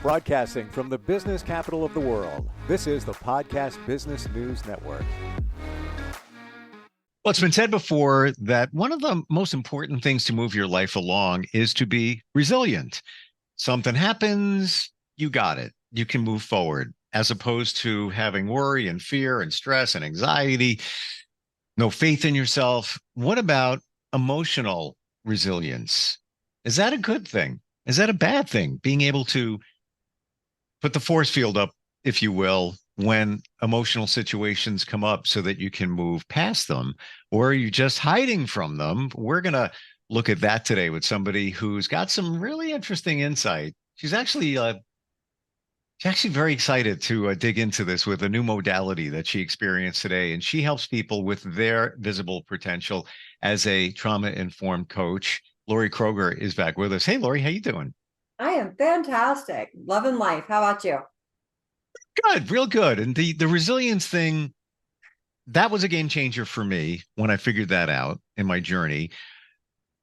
Broadcasting from the business capital of the world, this is the Podcast Business News Network. Well, it's been said before that one of the most important things to move your life along is to be resilient. Something happens, you got it. You can move forward, as opposed to having worry and fear and stress and anxiety, no faith in yourself. What about emotional resilience? Is that a good thing? Is that a bad thing? Being able to put the force field up, if you will, when emotional situations come up so that you can move past them, or are you just hiding from them? We're going to look at that today with somebody who's got some really interesting insight. She's actually very excited to dig into this with a new modality that she experienced today, and she helps people with their visible potential as a trauma-informed coach. Laurie Kroeger is back with us. Hey, Laurie, how you doing? I am fantastic. Loving life. How about you? Good, real good. And the resilience thing, that was a game changer for me when I figured that out in my journey.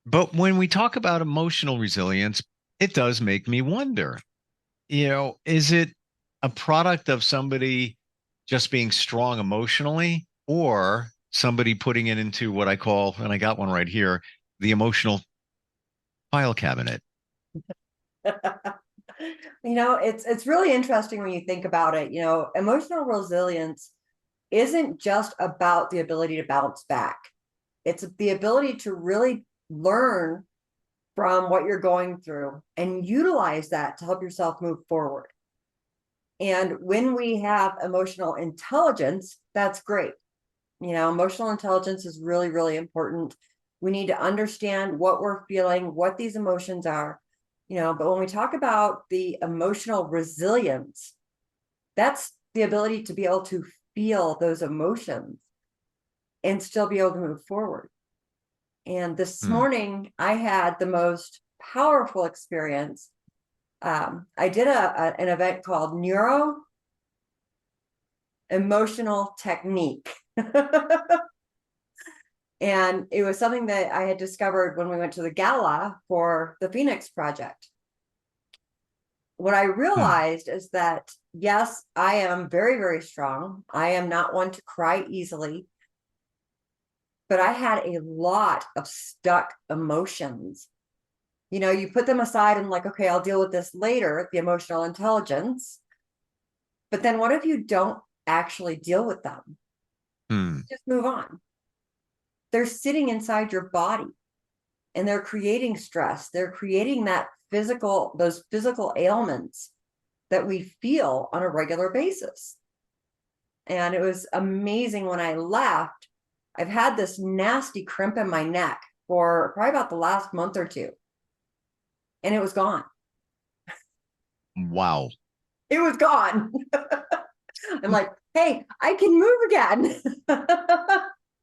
But when we talk about emotional resilience, it does make me wonder, is it a product of somebody just being strong emotionally, or somebody putting it into what I call, and I got one right here, the emotional file cabinet? It's really interesting when you think about it. Emotional resilience isn't just about the ability to bounce back. It's the ability to really learn from what you're going through and utilize that to help yourself move forward. And when we have emotional intelligence, that's great. Emotional intelligence is really, really important. We need to understand what we're feeling, what these emotions are, but when we talk about the emotional resilience, that's the ability to be able to feel those emotions and still be able to move forward. And this morning, I had the most powerful experience. I did an event called Neuro Emotional Technique. And it was something that I had discovered when we went to the gala for the Phoenix Project. What I realized is that, yes, I am very, very strong. I am not one to cry easily. But I had a lot of stuck emotions. You put them aside and like, okay, I'll deal with this later, the emotional intelligence. But then what if you don't actually deal with them? Just move on. They're sitting inside your body and they're creating stress. They're creating those physical ailments that we feel on a regular basis. And it was amazing when I left. I've had this nasty crimp in my neck for probably about the last month or two. And it was gone. Wow. It was gone. I'm like, hey, I can move again.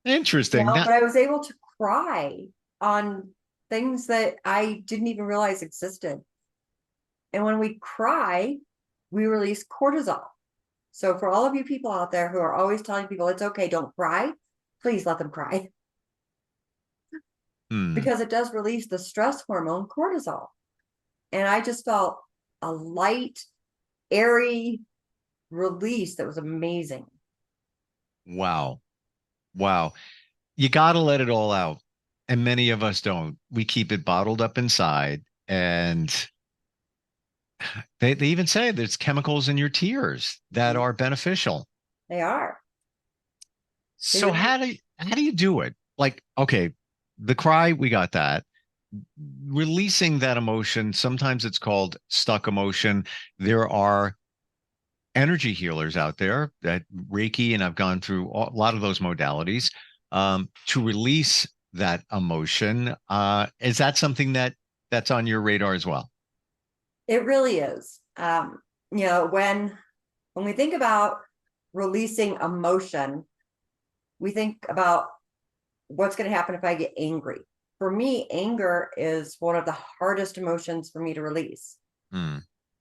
Interesting. But I was able to cry on things that I didn't even realize existed. And when we cry, we release cortisol. So for all of you people out there who are always telling people it's okay, don't cry, please let them cry. Because it does release the stress hormone cortisol. And I just felt a light, airy release that was amazing. Wow. You got to let it all out. And many of us don't. We keep it bottled up inside. And they even say there's chemicals in your tears that are beneficial. They are. So how do you do it? Like, okay, the cry, we got that. Releasing that emotion, sometimes it's called stuck emotion. There are energy healers out there that Reiki, and I've gone through a lot of those modalities to release that emotion. Is that something that's on your radar as well? It really is. When we think about releasing emotion, we think about what's going to happen if I get angry. For me, anger is one of the hardest emotions for me to release.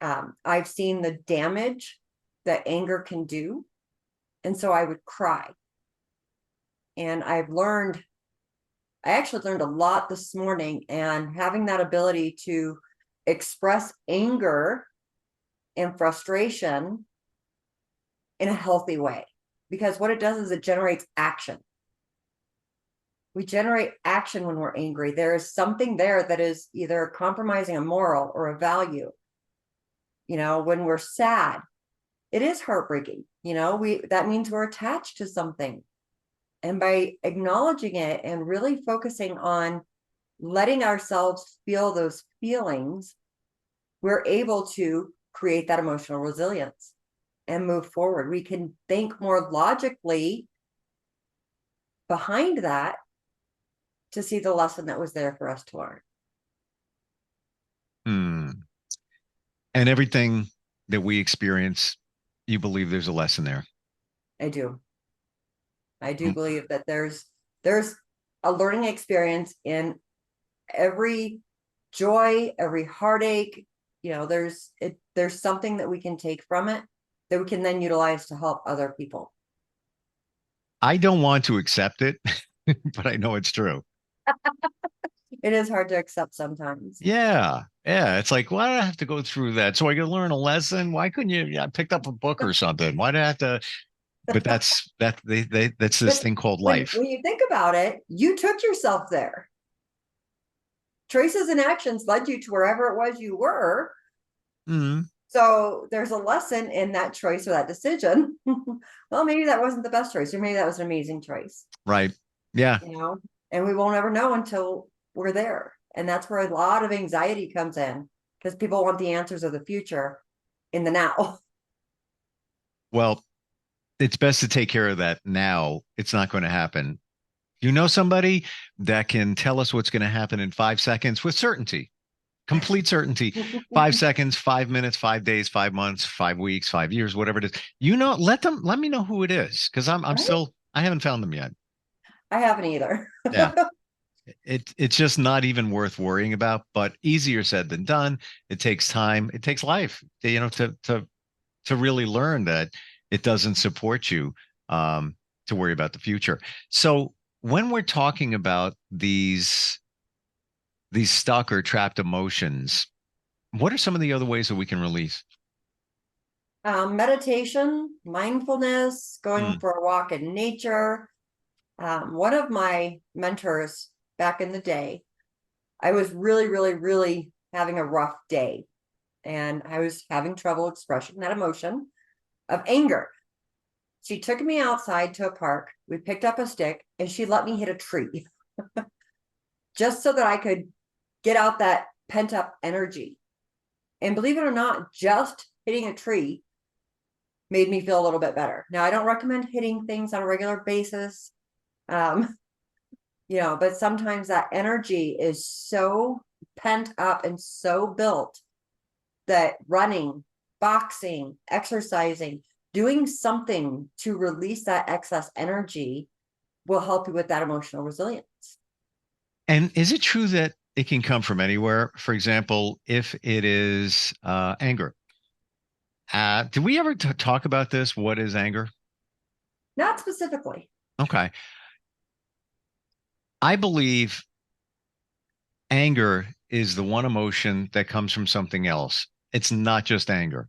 I've seen the damage that anger can do. And so I would cry. And I actually learned a lot this morning, and having that ability to express anger and frustration in a healthy way. Because what it does is it generates action. We generate action when we're angry. There is something there that is either compromising a moral or a value. When we're sad, it is heartbreaking. That means we're attached to something. And by acknowledging it and really focusing on letting ourselves feel those feelings, we're able to create that emotional resilience and move forward. We can think more logically behind that to see the lesson that was there for us to learn. And everything that we experience, you believe there's a lesson there? I do believe that there's a learning experience in every joy, every heartache. There's something that we can take from it that we can then utilize to help other people. I don't want to accept it, but I know it's true. It is hard to accept sometimes. Yeah. It's like, why do I have to go through that? So I can learn a lesson. Why couldn't you? I picked up a book or something. Why do I have to? But that's this thing called life. When you think about it, you took yourself there. Choices and actions led you to wherever it was you were. Mm-hmm. So there's a lesson in that choice or that decision. Well, maybe that wasn't the best choice, or maybe that was an amazing choice. Right. Yeah. And we won't ever know until we're there. And that's where a lot of anxiety comes in, because people want the answers of the future in the now. Well, it's best to take care of that now. It's not going to happen. Somebody that can tell us what's going to happen in 5 seconds with certainty, complete certainty. 5 seconds, 5 minutes, 5 days, 5 months, 5 weeks, 5 years, whatever it is. Let me know who it is, because I'm Right? still, I haven't found them yet. I haven't either. Yeah. It's just not even worth worrying about, but easier said than done. It takes time. It takes life, to really learn that it doesn't support you, to worry about the future. So when we're talking about these stuck or trapped emotions, what are some of the other ways that we can release? Meditation, mindfulness, going for a walk in nature. One of my mentors back in the day, I was really, really, really having a rough day, and I was having trouble expressing that emotion of anger. She took me outside to a park. We picked up a stick and she let me hit a tree just so that I could get out that pent up energy. And believe it or not, just hitting a tree made me feel a little bit better. Now, I don't recommend hitting things on a regular basis. But sometimes that energy is so pent up and so built that running, boxing, exercising, doing something to release that excess energy will help you with that emotional resilience. And is it true that it can come from anywhere? For example, if it is anger. Did we ever talk about this? What is anger? Not specifically. Okay. I believe anger is the one emotion that comes from something else. It's not just anger.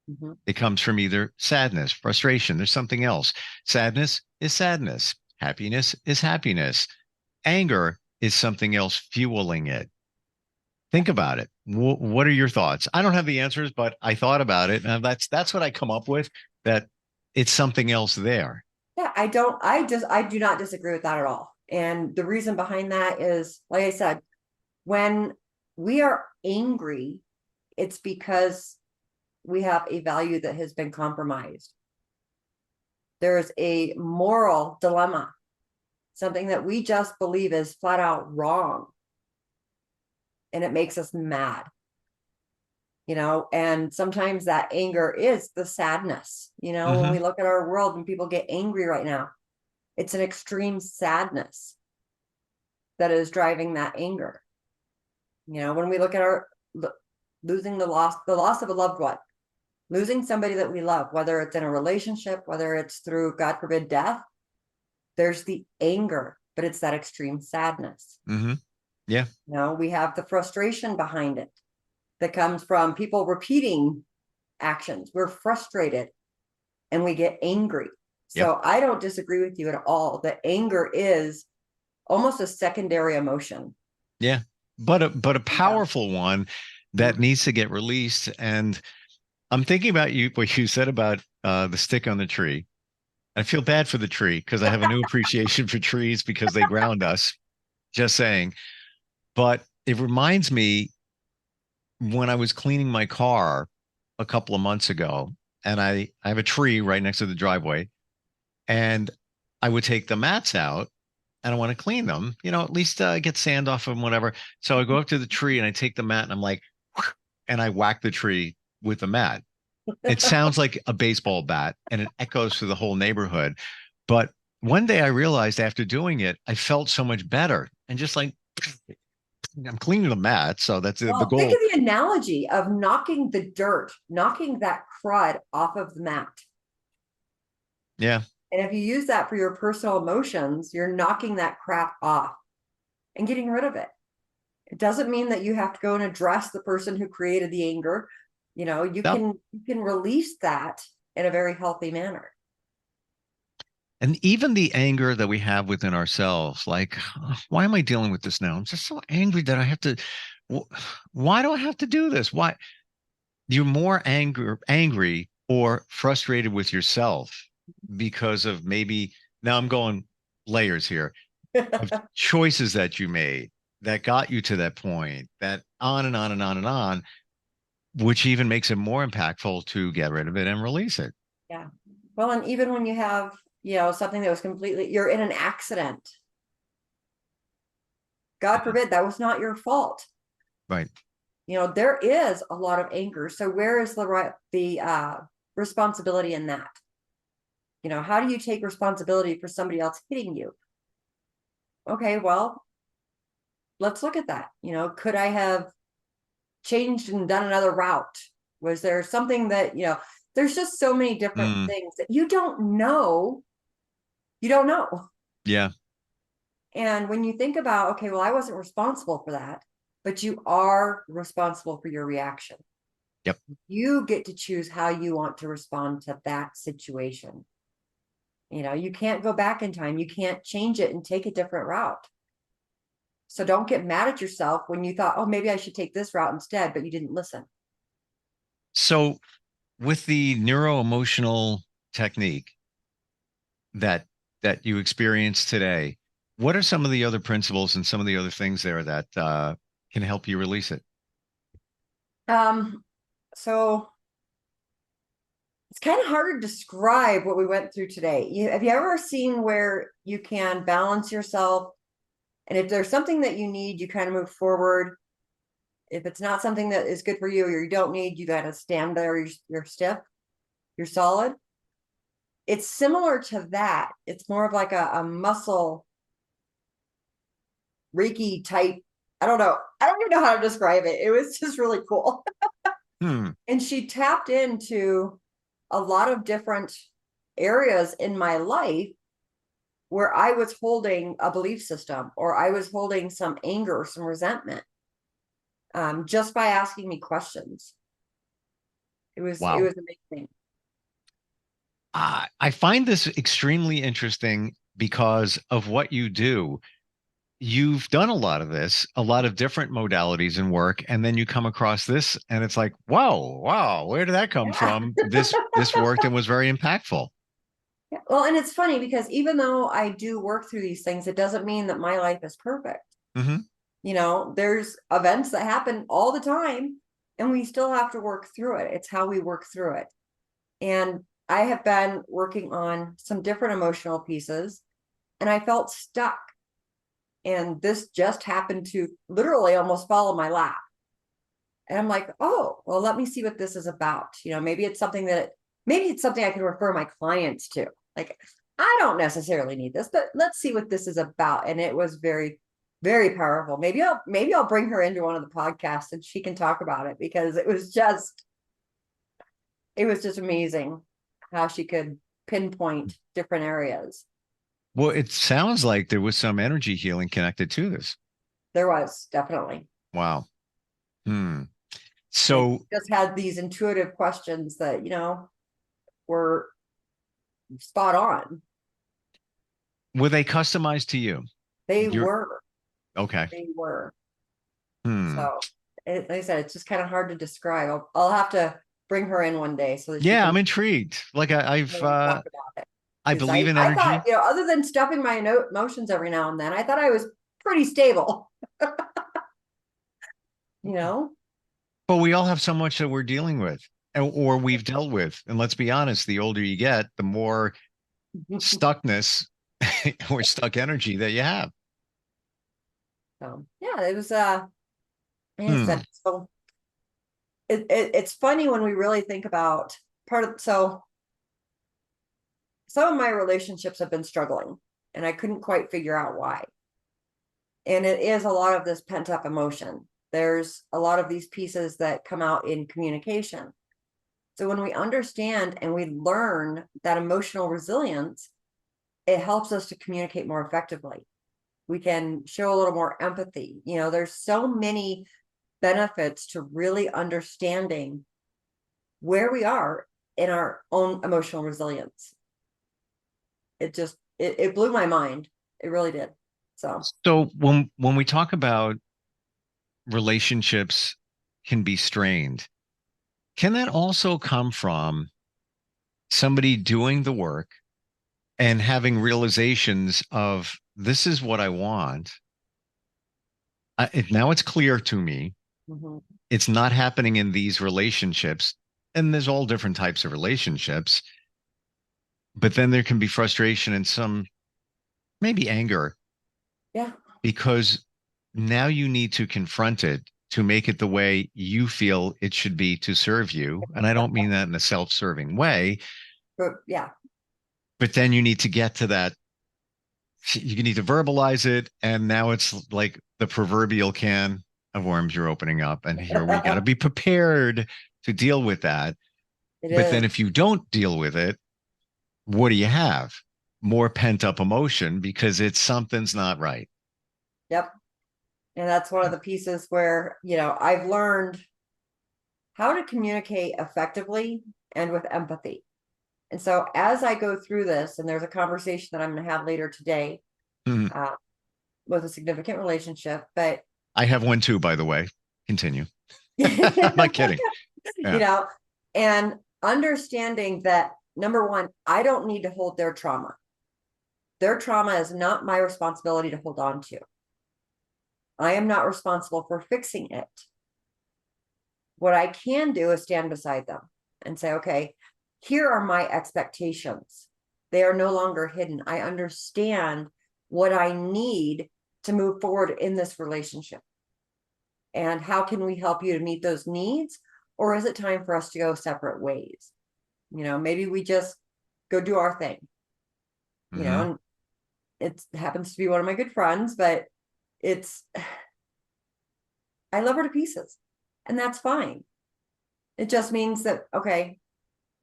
Mm-hmm. It comes from either sadness, frustration. There's something else. Sadness is sadness. Happiness is happiness. Anger is something else fueling it. Think about it. What are your thoughts? I don't have the answers, but I thought about it, and that's what I come up with. That it's something else there. Yeah, I do not disagree with that at all. And the reason behind that is, like I said, when we are angry, it's because we have a value that has been compromised. There is a moral dilemma, something that we just believe is flat out wrong. And it makes us mad. And sometimes that anger is the sadness. When we look at our world and people get angry right now, it's an extreme sadness that is driving that anger. When we look at losing the loss of a loved one, losing somebody that we love, whether it's in a relationship, whether it's through, God forbid, death, there's the anger, but it's that extreme sadness. Mm-hmm. Yeah. We have the frustration behind it that comes from people repeating actions. We're frustrated and we get angry. Yep. So I don't disagree with you at all. That anger is almost a secondary emotion. Yeah. But a powerful one that needs to get released. And I'm thinking about what you said about the stick on the tree. I feel bad for the tree because I have a new appreciation for trees because they ground us. Just saying. But it reminds me when I was cleaning my car a couple of months ago, and I have a tree right next to the driveway, and I would take the mats out and I want to clean them, at least get sand off them, whatever. So I go up to the tree and I take the mat and I'm like, and I whack the tree with the mat. It sounds like a baseball bat and it echoes through the whole neighborhood. But one day I realized after doing it, I felt so much better and just like, I'm cleaning the mat. So that's the goal. Think of the analogy of knocking the dirt, knocking that crud off of the mat. Yeah. And if you use that for your personal emotions, you're knocking that crap off and getting rid of it. It doesn't mean that you have to go and address the person who created the anger. You can release that in a very healthy manner. And even the anger that we have within ourselves, like, why am I dealing with this now? I'm just so angry that I have to, why do I have to do this? Why? You're more angry or frustrated with yourself because of maybe, now I'm going layers here, of choices that you made that got you to that point, that on and on and on and on, which even makes it more impactful to get rid of it and release it. Yeah. Well, and even when you have, something that was you're in an accident. God forbid, that was not your fault. Right. There is a lot of anger. So where is the responsibility in that? How do you take responsibility for somebody else hitting you? Okay, well, let's look at that. Could I have changed and done another route? Was there something that, there's just so many different things that you don't know. You don't know. Yeah. And when you think about, okay, well, I wasn't responsible for that, but you are responsible for your reaction. Yep. You get to choose how you want to respond to that situation. You can't go back in time. You can't change it and take a different route. So don't get mad at yourself when you thought, oh, maybe I should take this route instead, but you didn't listen. So with the neuro-emotional technique that you experienced today, what are some of the other principles and some of the other things there that can help you release it? So it's kind of hard to describe what we went through today. Have you ever seen where you can balance yourself? And if there's something that you need, you kind of move forward. If it's not something that is good for you or you don't need, you got to stand there. You're stiff. You're solid. It's similar to that. It's more of like a muscle Reiki type. I don't know. I don't even know how to describe it. It was just really cool. And she tapped into a lot of different areas in my life where I was holding a belief system or I was holding some anger or some resentment, just by asking me questions. It was amazing. I find this extremely interesting because of what you do. You've done a lot of this, a lot of different modalities and work, and then you come across this and it's like, wow, where did that come from? This worked and was very impactful. Yeah. Well, and it's funny because even though I do work through these things, it doesn't mean that my life is perfect. There's events that happen all the time and we still have to work through it. It's how we work through it. And I have been working on some different emotional pieces and I felt stuck. And this just happened to literally almost fall in my lap. And I'm like, oh, well, let me see what this is about. Maybe it's something I can refer my clients to. Like, I don't necessarily need this, but let's see what this is about. And it was very, very powerful. Maybe I'll bring her into one of the podcasts and she can talk about it because it was just amazing how she could pinpoint different areas. Well, it sounds like there was some energy healing connected to this. There was definitely. Wow. So just had these intuitive questions that, were spot on. were they customized to you? They You're were. okay. They were. Hmm. So, like I said, it's just kind of hard to describe. I'll have to bring her in one day so that she Yeah, I'm can intrigued. Like I've talk about it. I 'Cause believe in I thought, energy. other than stuffing my emotions every now and then, I thought I was pretty stable. You know? But we all have so much that we're dealing with or we've dealt with. And let's be honest, the older you get, the more stuckness or stuck energy that you have. So yeah, it was like I Hmm. said, so it's funny when we really think about so some of my relationships have been struggling and I couldn't quite figure out why. And it is a lot of this pent up emotion. There's a lot of these pieces that come out in communication. So when we understand and we learn that emotional resilience, it helps us to communicate more effectively. We can show a little more empathy. There's so many benefits to really understanding where we are in our own emotional resilience. It blew my mind. It really did. So So when we talk about relationships can be strained, can that also come from somebody doing the work and having realizations of this is what I want? Now it's clear to me. mhm. It's not happening in these relationships. And there's all different types of relationships. But then there can be frustration and some maybe anger Yeah. because now you need to confront it to make it the way you feel it should be to serve you. And I don't mean that in a self serving way, But yeah. but then you need to get to that. You need to verbalize it. And now it's like the proverbial can of worms you're opening up. And here we got to be prepared to deal with that. It But then is. if you don't deal with it, what do you have? More pent up emotion because it's something's not right. Yep. And that's one of the pieces where, I've learned how to communicate effectively and with empathy. And so as I go through this, and there's a conversation that I'm going to have later today Mhm. uh, with a significant relationship, but I have one too, by the way. Continue. I'm you not kidding. Yeah. know, and understanding that number one, I don't need to hold their trauma. Their trauma is not my responsibility to hold on to. I am not responsible for fixing it. What I can do is stand beside them and say, okay, here are my expectations. They are no longer hidden. I understand what I need to move forward in this relationship. And how can we help you to meet those needs? Or is it time for us to go separate ways? Maybe we just go do our thing, Hmm. and it happens to be one of my good friends, but it's, I love her to pieces and that's fine. It just means that, okay,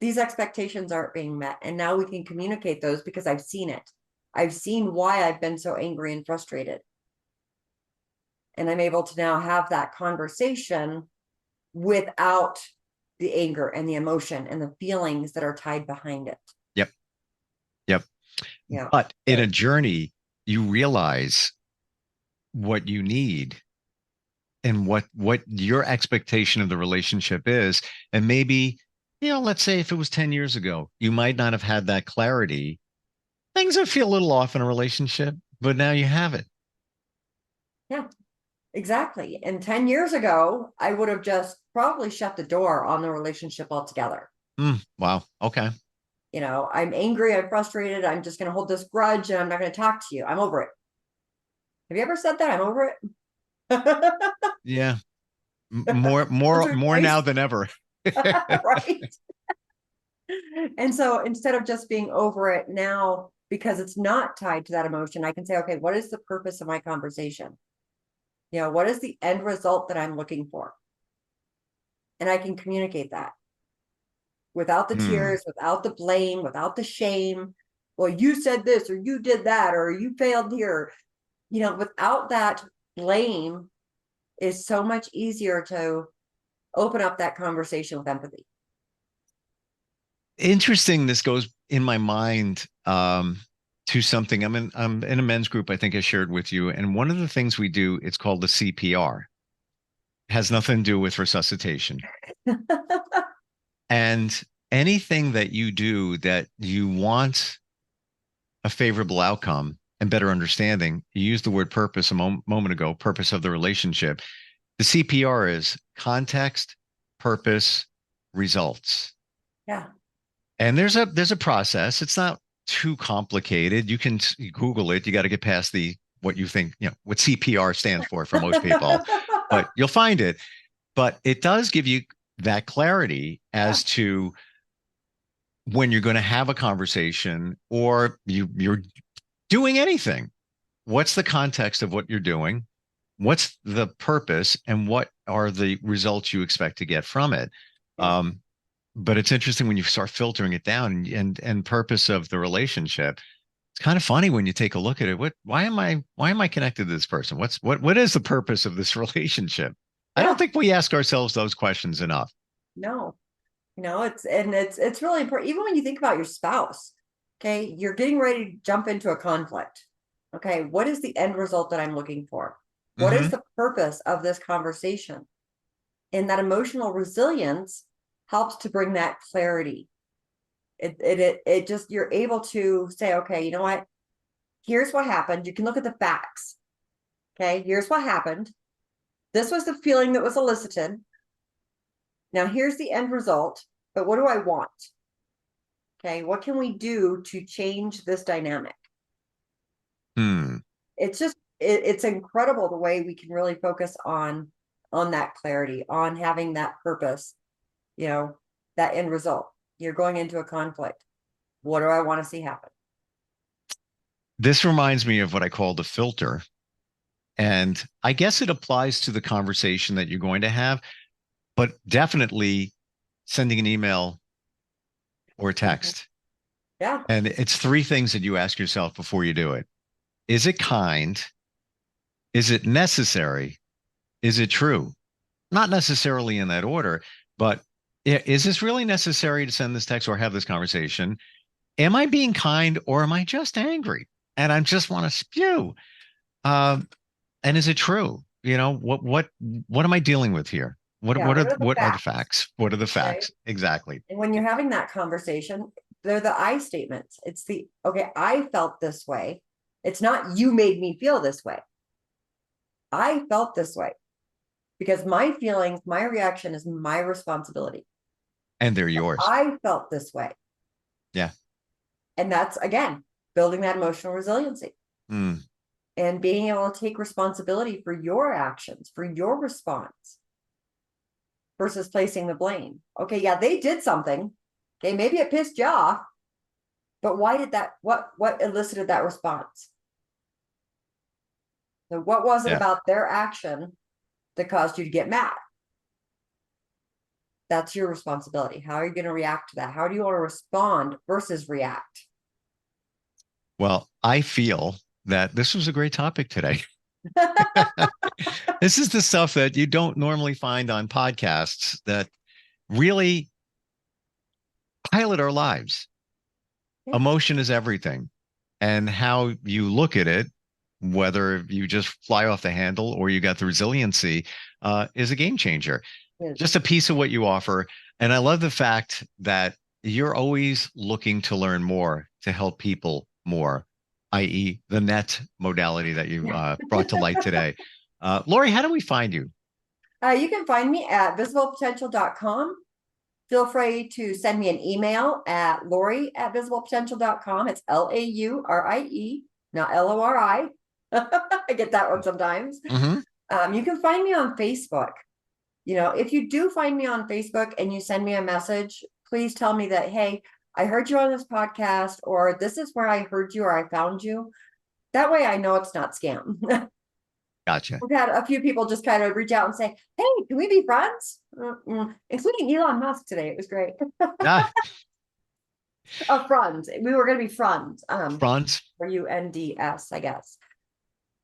these expectations aren't being met. And now we can communicate those because I've seen it. I've seen why I've been so angry and frustrated. And I'm able to now have that conversation without the anger and the emotion and the feelings that are tied behind it. Yep. Yep. Yeah. But in a journey, you realize what you need and what your expectation of the relationship is. And maybe, let's say if it was 10 years ago, you might not have had that clarity. Things would feel a little off in a relationship, but now you have it. Yeah, exactly. And 10 years ago, I would have just probably shut the door on the relationship altogether. Wow. Okay. I'm angry, I'm frustrated, I'm just going to hold this grudge and I'm not going to talk to you. I'm over it. Have you ever said that? I'm over it. Yeah. Once or More twice. now than ever. Right. And so instead of just being over it now, because it's not tied to that emotion, I can say, okay, what is the purpose of my conversation? What is the end result that I'm looking for? And I can communicate that without the Hmm. tears, without the blame, without the shame. Well, you said this, or you did that, or you failed here. Without that blame is so much easier to open up that conversation with empathy. Interesting. This goes in my mind to something. I'm in a men's group, I think I shared with you. And one of the things we do, it's called the CPR. It has nothing to do with resuscitation. And anything that you do that you want a favorable outcome and better understanding, you used the word purpose a moment ago, purpose of the relationship. The CPR is context, purpose, results. Yeah. And there's a process. It's not too complicated. You can Google it. You got to get past what you think, what CPR stands for most people, but you'll find it. But it does give you that clarity as to when you're going to have a conversation or you're doing anything. What's the context of what you're doing? What's the purpose and what are the results you expect to get from it? But it's interesting when you start filtering it down and purpose of the relationship. It's kind of funny when you take a look at it. Why am I connected to this person? What is the purpose of this relationship? I don't think we ask ourselves those questions enough. No, it's really important. Even when you think about your spouse, okay, you're getting ready to jump into a conflict. Okay, what is the end result that I'm looking for? What is the purpose of this conversation? And that emotional resilience helps to bring that clarity. It just, you're able to say, okay, you know what? Here's what happened. You can look at the facts. Okay, here's what happened. This was the feeling that was elicited. Now here's the end result, but what do I want? Okay, what can we do to change this dynamic? It's just, it's incredible the way we can really focus on that clarity, on having that purpose, that end result. You're going into a conflict. What do I want to see happen? This reminds me of what I call the filter. And I guess it applies to the conversation that you're going to have, but definitely sending an email or a text. Yeah. And it's 3 things that you ask yourself before you do it. Is it kind? Is it necessary? Is it true? Not necessarily in that order, but is this really necessary to send this text or have this conversation? Am I being kind or am I just angry and I just want to spew? And is it true? What am I dealing with here? What are the facts? What are the facts? Right? Exactly. And when you're having that conversation, they're the I statements. It's okay, I felt this way. It's not you made me feel this way. I felt this way because my feelings, my reaction is my responsibility. And they're yours. I felt this way. Yeah. And that's, again, building that emotional resiliency. And being able to take responsibility for your actions, for your response, versus placing the blame. Okay, yeah, they did something. Okay, maybe it pissed you off, but why did that, what elicited that response? So what was it about their action that caused you to get mad? That's your responsibility. How are you going to react to that? How do you want to respond versus react? Well, I feel that this was a great topic today. This is the stuff that you don't normally find on podcasts that really pilot our lives. Yeah. Emotion is everything. And how you look at it, whether you just fly off the handle or you got the resiliency, is a game changer. Yes. Just a piece of what you offer. And I love the fact that you're always looking to learn more, to help people more, i.e. the net modality that you brought to light today. Laurie, how do we find you? You can find me at visiblepotential.com. Feel free to send me an email at Laurie@visiblepotential.com. It's Laurie, not Lori. I get that one sometimes. Mm-hmm. You can find me on Facebook. If you do find me on Facebook and you send me a message, please tell me that, hey, I heard you on this podcast, or this is where I heard you, or I found you. That way I know it's not scam. Gotcha. We've had a few people just kind of reach out and say, hey, can we be friends? Including Elon Musk today. It was great. Friends. We were going to be friends. Friends. For UNDS, I guess.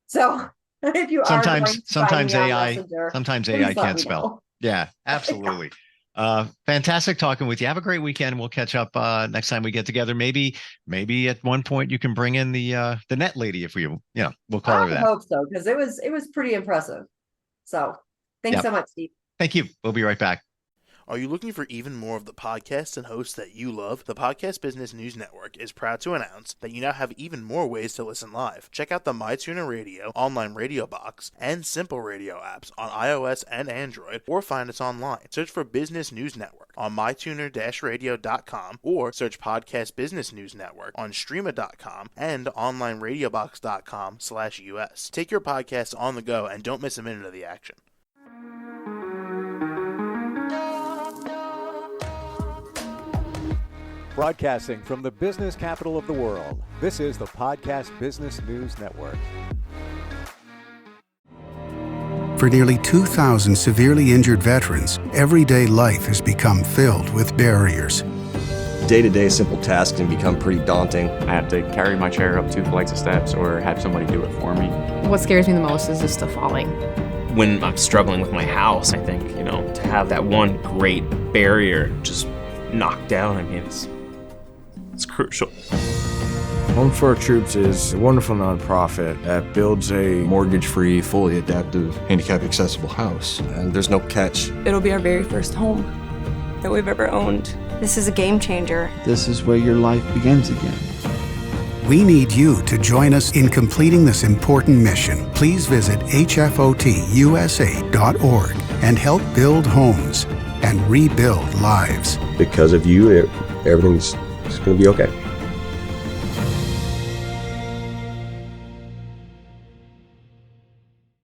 So if you sometimes AI can't spell. Yeah, absolutely. Fantastic talking with you. Have a great weekend. We'll catch up next time we get together. Maybe at one point you can bring in the net lady if we'll call her that. I hope so, because it was pretty impressive. So thanks so much, Steve. Thank you. We'll be right back. Are you looking for even more of the podcasts and hosts that you love? The Podcast Business News Network is proud to announce that you now have even more ways to listen live. Check out the MyTuner Radio, online radio box, and Simple Radio apps on iOS and Android, or find us online. Search for Business News Network on mytuner-radio.com, or search Podcast Business News Network on streama.com and onlineradiobox.com/US. Take your podcast on the go and don't miss a minute of the action. Broadcasting from the business capital of the world, this is the Podcast Business News Network. For nearly 2,000 severely injured veterans, everyday life has become filled with barriers. Day-to-day simple tasks can become pretty daunting. I have to carry my chair up 2 flights of steps or have somebody do it for me. What scares me the most is just the falling. When I'm struggling with my house, I think, to have that one great barrier just knocked down, it's crucial. Home for Our Troops is a wonderful nonprofit that builds a Mortgage-free, fully adaptive, handicap-accessible house. And there's no catch. It'll be our very first home that we've ever owned. This is a game changer. This is where your life begins again. We need you to join us in completing this important mission. Please visit hfotusa.org and help build homes and rebuild lives. Because of you, everything's going to be okay.